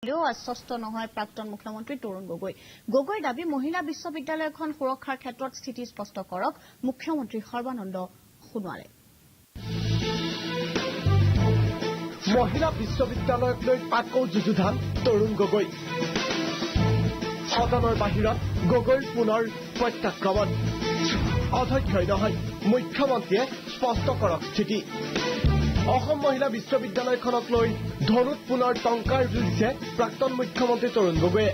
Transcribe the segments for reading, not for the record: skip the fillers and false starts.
আশ্বস্ত নহয় প্ৰাক্তন মুখ্যমন্ত্ৰী তৰুণ গগৈ। গগৈৰ দাবী মহিলা বিশ্ববিদ্যালয়খন সুৰক্ষাৰ ক্ষেত্ৰত স্থিতি স্পষ্ট কৰক মুখ্যমন্ত্ৰী সৰ্বানন্দ সোণোৱালে। মহিলা বিশ্ববিদ্যালয়ক লৈ আকৌ যুযুধান তৰুণ গগৈ। সদনৰ বাহিৰত গগৈৰ পুনৰ প্ৰত্যাক্ৰমণ। অধ্যক্ষই নহয় মুখ্যমন্ত্ৰীয়ে স্পষ্ট কৰক স্থিতি। অসম মহিলা বিশ্ববিদ্যালয়খনক লৈ ধনুত পুনৰ টংকাৰ যুঁজিছে প্ৰাক্তন মুখ্যমন্ত্ৰী তৰুণ গগৈয়ে।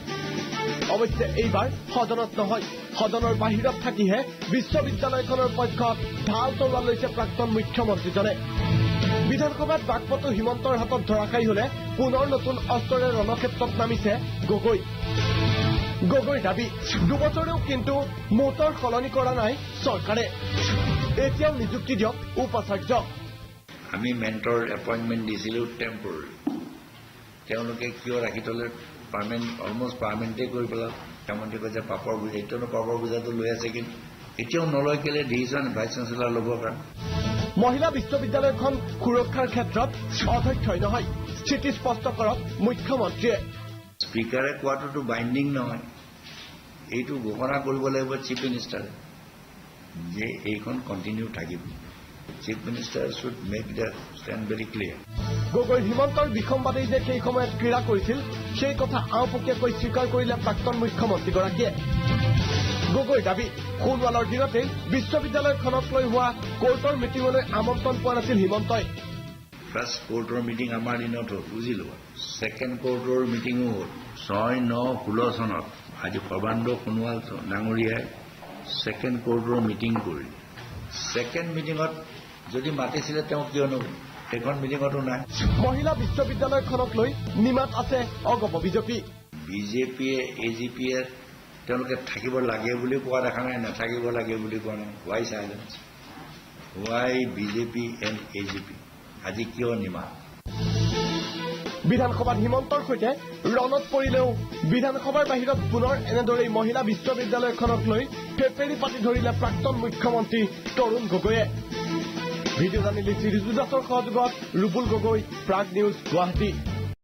অৱশ্যে এইবাৰ সদনত নহয়, সদনৰ বাহিৰত থাকিহে বিশ্ববিদ্যালয়খনৰ পক্ষত ঢাল তৰোৱাল লৈছে প্ৰাক্তন মুখ্যমন্ত্ৰীজনে। বিধানসভাত বাকপটু হিমন্তৰ হাতত ধৰাশায়ী হলে পুনৰ নতুন অস্ত্ৰৰে ৰণক্ষেত্ৰত নামিছে গগৈ। গগৈৰ দাবী 2 বছৰেও কিন্তু মোটৰ সলনি কৰা নাই চৰকাৰে। এতিয়াও নিযুক্তি দিয়ক উপাচাৰ্য। আমি মেণ্টৰ এপইণ্টমেণ্ট দিছিলোঁ টেম্পৰৰী, তেওঁলোকে কিয় ৰাখি থলে পাৰ্মানেণ্ট অলমষ্ট পাৰ্মানেণ্টেই কৰি পেলাল। মুখ্যমন্ত্ৰী কৈছে পাপৰ বুজা, এতিয়ানো পাপৰ বুজাটো লৈ আছে, কিন্তু এতিয়াও নলয় কেলে ডিচিশ্যন ভাইচ চেঞ্চেলাৰ ল'বৰ কাৰণে। মহিলা বিশ্ববিদ্যালয়খন সুৰক্ষাৰ ক্ষেত্ৰত অধ্যক্ষই নহয় স্থিতি স্পষ্ট কৰক মুখ্যমন্ত্ৰীয়ে। স্পীকাৰে কোৱাটোতো বাইণ্ডিং নহয়, এইটো ঘোষণা কৰিব লাগিব চিফ মিনিষ্টাৰে যে এইখন কণ্টিনিউ থাকিব। Chief minister should make the stand very clear. Gogoi হিমন্তৰ বিসম্বাদেই যে সেই সময়ত ক্ৰীড়া কৰিছিল সেই কথা আওপকীয়াকৈ স্বীকাৰ কৰিলে প্ৰাক্তন মুখ্যমন্ত্ৰীগৰাকীয়ে। গগৈৰ দাবী সোণোৱালৰ দিনতেই বিশ্ববিদ্যালয়খনক লৈ হোৱা কোৰ্টৰ মিটিঙলৈ আমন্ত্ৰণ পোৱা নাছিল হিমন্তই। ফাৰ্ষ্ট কোৰ্টৰ মিটিং আমাৰ দিনত হ'ল, বুজিলো। ছেকেণ্ড কোৰ্টৰ মিটিঙো হ'ল 6-9-16 চনত। আজি সৰ্বানন্দ সোণোৱাল ডাঙৰীয়াই ছেকেণ্ড কোৰ্টৰ মিটিং কৰিলে। ছেকেণ্ড মিটিঙত যদি মাতিছিলে তেওঁ কিয় নগ'ল? সেইখন মিটিঙতো নাই। মহিলা বিশ্ববিদ্যালয়খনক লৈ নিমাত আছে অগপ বিজেপি। বিজেপিয়ে এজিপিয়ে তেওঁলোকে থাকিব লাগে বুলি কোৱা দেখা নাই, নাথাকিব লাগে বুলি কোৱা নাই। Y silence? Y BJP and AGP? আজি কিয় নিমাত? বিধানসভাত হিমন্তৰ সৈতে ৰণত পৰিলেও বিধানসভাৰ বাহিৰত পুনৰ এনেদৰেই মহিলা বিশ্ববিদ্যালয়খনক লৈ ফেপেৰি পাতি ধৰিলে প্ৰাক্তন মুখ্যমন্ত্ৰী তৰুণ গগৈয়ে। ভিডিঅ' জাৰ্নেলিষ্ট ঋতু দাসৰ সহযোগত ৰুবুল গগৈ, প্ৰাগ নিউজ, গুৱাহাটী।